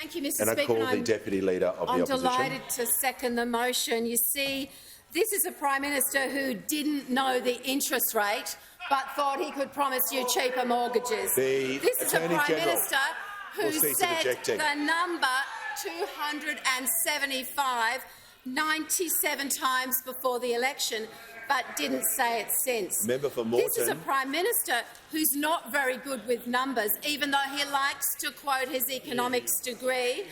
Thank you, Mr. And Speaker. I call the Deputy Leader of the Opposition. I'm delighted to second the motion. You see, this is a Prime Minister who didn't know the interest rate but thought he could promise you cheaper mortgages. This is a Prime Minister who said the number 275 97 times before the election, but didn't say it since. This is a Prime Minister who's not very good with numbers, even though he likes to quote his economics degree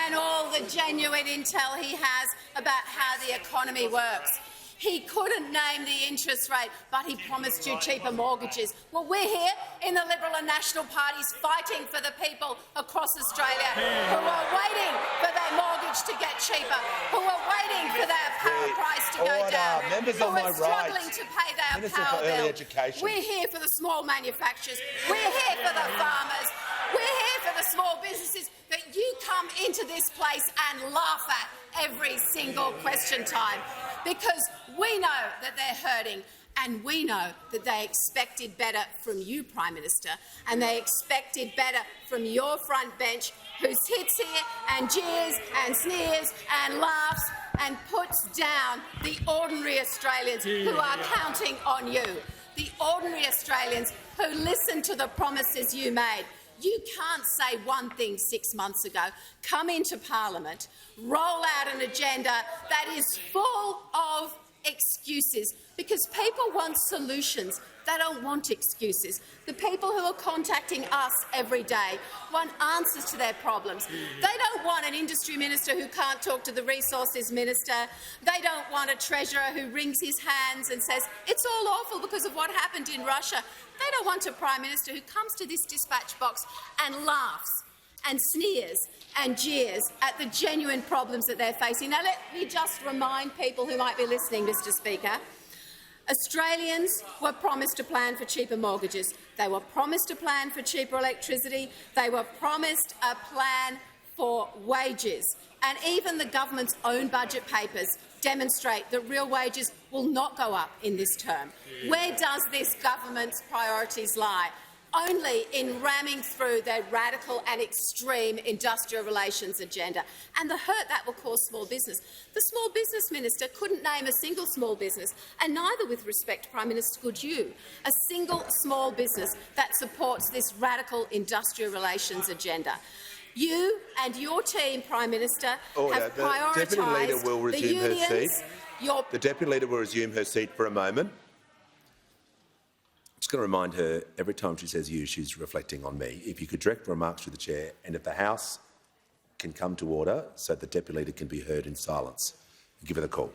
and all the genuine intel he has about how the economy works. He couldn't name the interest rate, but he promised you cheaper mortgages. Well, we're here in the Liberal and National parties fighting for the people across Australia who are waiting for their mortgage to get cheaper, who are waiting for their power price to go down, who are struggling to pay their power bill. We're here for the small manufacturers. We're here for the farmers. We're here for the small businesses that you come into this place and laugh at every single question time, because we know that they're hurting and we know that they expected better from you, Prime Minister, and they expected better from your front bench, who sits here and jeers and sneers and laughs and puts down the ordinary Australians who are counting on you, the ordinary Australians who listened to the promises you made. You can't say one thing 6 months ago, come into Parliament, roll out an agenda that is full of excuses, because people want solutions. They don't want excuses. The people who are contacting us every day want answers to their problems. They don't want an industry minister who can't talk to the resources minister. They don't want a treasurer who wrings his hands and says it's all awful because of what happened in Russia. They don't want a Prime Minister who comes to this dispatch box and laughs and sneers and jeers at the genuine problems that they're facing. Now, let me just remind people who might be listening, Mr. Speaker, Australians were promised a plan for cheaper mortgages. They were promised a plan for cheaper electricity. They were promised a plan for wages. And even the government's own budget papers demonstrate that real wages will not go up in this term. Where does this government's priorities lie? Only in ramming through their radical and extreme industrial relations agenda and the hurt that will cause small business. The Small Business Minister couldn't name a single small business, and neither, with respect, Prime Minister, could you, a single small business that supports this radical industrial relations agenda. You and your team, Prime Minister, have prioritised the unions. The Deputy Leader will resume her seat for a moment. I'm just going to remind her, every time she says you, she's reflecting on me. If you could direct remarks through the chair, and if the House can come to order so the Deputy Leader can be heard in silence. Give her the call.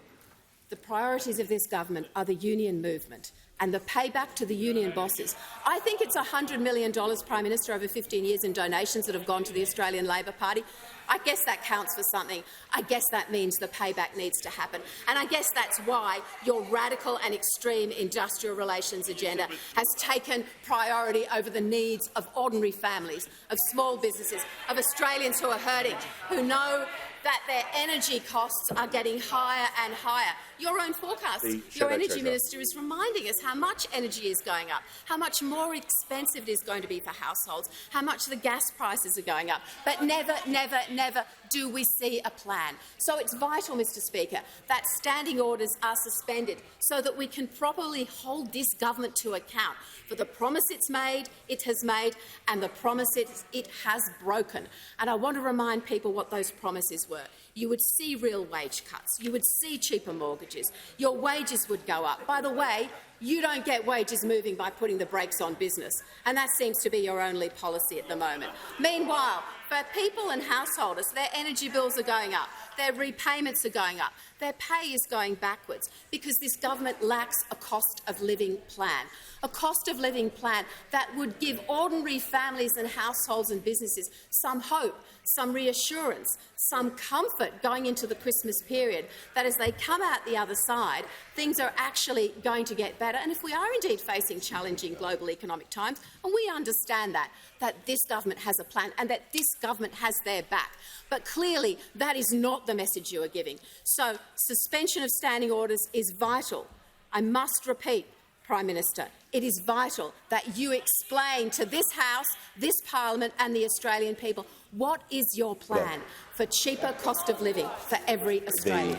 The priorities of this government are the union movement and the payback to the union bosses. I think it's $100 million, Prime Minister, over 15 years in donations that have gone to the Australian Labor Party. I guess that counts for something. I guess that means the payback needs to happen. And I guess that's why your radical and extreme industrial relations agenda has taken priority over the needs of ordinary families, of small businesses, of Australians who are hurting, who know that their energy costs are getting higher and higher. Your own forecast, your Energy Minister, is reminding us how much energy is going up, how much more expensive it is going to be for households, how much the gas prices are going up. But never, never, never do we see a plan. So it's vital, Mr. Speaker, that standing orders are suspended so that we can properly hold this government to account for the promise it has made, and the promise it has broken. And I want to remind people what those promises were. You would see real wage cuts. You would see cheaper mortgages. Your wages would go up. By the way, you don't get wages moving by putting the brakes on business, and that seems to be your only policy at the moment. Meanwhile, for people and householders, their energy bills are going up, their repayments are going up, their pay is going backwards because this government lacks a cost of living plan. A cost of living plan that would give ordinary families and households and businesses some hope, some reassurance, some comfort going into the Christmas period, that as they come out the other side, things are actually going to get better. And if we are indeed facing challenging global economic times, and we understand that this government has a plan and that this government has their back. But clearly that is not the message you are giving. So suspension of standing orders is vital. I must repeat, Prime Minister, it is vital that you explain to this House, this Parliament and the Australian people what is your plan for cheaper cost of living for every Australian.